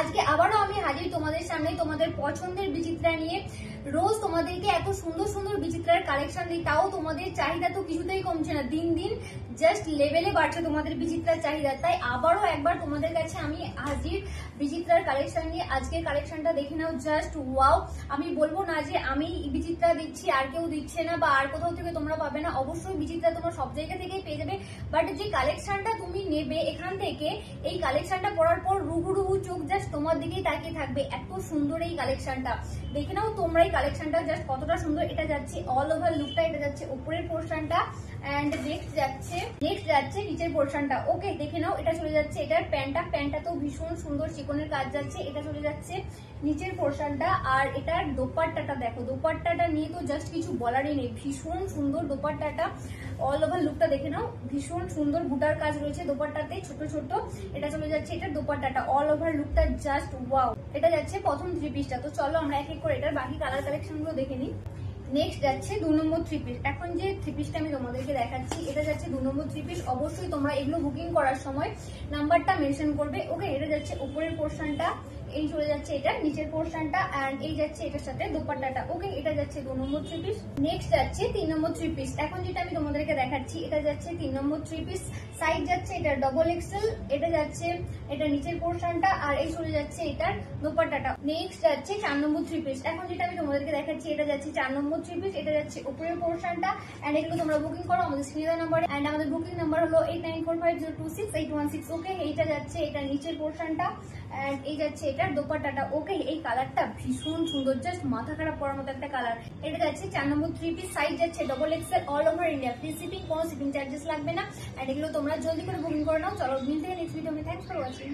আজকে আবারও আমি হাজির তোমাদের সামনে তোমাদের পছন্দের বিচিত্রা নিয়ে। রোজ তোমাদেরকে এত সুন্দর সুন্দর বিচিত্রার কালেকশন দিই, তাও তোমাদের চাহিদা তো কিছুতেই কমছে না, দিন দিন জাস্ট লেভেলে বাড়ছে তোমাদের বিচিত্রার চাহিদা। তাই আবারও একবার তোমাদের কাছে আমি হাজির বিচিত্রার কালেকশন নিয়ে। আজকের কালেকশনটা দেখে নাও, জাস্ট ওয়াও। আমি বলবো না যে আমি বিচিত্রা দিচ্ছি আর কেউ দিচ্ছে না বা আর কোথাও থেকে তোমরা পাবে না, অবশ্যই বিচিত্রা তোমরা সব জায়গা থেকেই পেয়ে যাবে। বাট যে কালেকশনটা তুমি নেবে এখান থেকে, এই কালেকশনটা পরার পর রুহু রুহু চোখ জাস্ট তোমার দিকেই তাকিয়ে থাকবে। এত সুন্দর এই কালেকশনটা, দেখে নাও তোমরা এই কালেকশনটা জাস্ট কতটা সুন্দর। এটা যাচ্ছে অল ওভার লুকটা, এটা যাচ্ছে উপরের পোর্শনটা এন্ড নেক্সট যাচ্ছে নিচের পোর্শনটা। ওকে, দেখে নাও এটা চলে যাচ্ছে এটার প্যান্টটা তো ভীষণ সুন্দর চিকনের কাজ যাচ্ছে। এটা চলে যাচ্ছে নিচের পোর্শনটা। আর এটার দোপাট্টাটা দেখো, দোপাট্টাটা নিয়ে তো জাস্ট কিছু বলারই নেই, ভীষণ সুন্দর দোপাট্টাটা। অল ওভার লুকটা দেখে নাও, ভীষণ সুন্দর বুটার কাজ রয়েছে দোপাট্টাতে ছোট ছোট। এটা চলে যাচ্ছে এটার দোপাট্টাটা, অল ওভার লুকটা জাস্ট ওয়াও। এটা যাচ্ছে প্রথম থ্রি পিসটা। তো চলো আমরা এক এক করে এটার বাকি কালার কালেকশন গুলো দেখে নিই। নেক্সট যাচ্ছে 2 নম্বর থ্রি পিস। এখন যে থ্রি পিসটা আমি তোমাদেরকে দেখাচ্ছি, এটা যাচ্ছে 2 নম্বর থ্রি পিস। অবশ্যই তোমরা এগুলো বুকিং করার সময় নাম্বারটা মেনশন করবে। ওকে, এটা যাচ্ছে উপরের পোর্শনটা, এই চলে যাচ্ছে এটা নিচের পোর্শনটা এন্ড এই যাচ্ছে এটার সাথে দোপাট্টাটা। ওকে, এটা যাচ্ছে 2 নম্বর থ্রি পিস। নেক্সট যাচ্ছে 3 নম্বর থ্রি পিস। এখন যেটা আমি তোমাদেরকে দেখাচ্ছি, এটা যাচ্ছে 3 নম্বর থ্রি পিস। সাইজ যাচ্ছে এটা ডবল এক্সেল, এটা যাচ্ছে এটা নিচের পোর্শনটা আর এই চলে যাচ্ছে এটার দোপাট্টাটা। নেক্সট যাচ্ছে 4 নম্বর থ্রি পিস। এখন যেটা আমি তোমাদেরকে দেখাচ্ছি, এটা যাচ্ছে 4 নম্বর থ্রি পিস। এটা যাচ্ছে উপরের পোর্শনটা এন্ড এগুলো তোমরা বুকিং করো আমাদের স্ক্রিনের নাম্বারে এন্ড আমাদের বুকিং নাম্বার হলো 8945026816। ওকে, এইটা যাচ্ছে এটা নিচের পোর্শনটা এন্ড এই যাচ্ছে এটার দোপাট্টাটা। ওকে, এই কালারটা ভীষণ সুন্দর, জাস্ট মাথা খারাপ করার মতো একটা কালার। এটা যাচ্ছে 4 নম্বর থ্রি পিস। সাইজ যাচ্ছে double XL, all over India. Free shipping, কোনো শিপিং চার্জেস লাগবে না এন্ড এগুলো তোমরা জলদি করে বুকিং করে নাও। চলো মিলতে next video. Thanks for watching.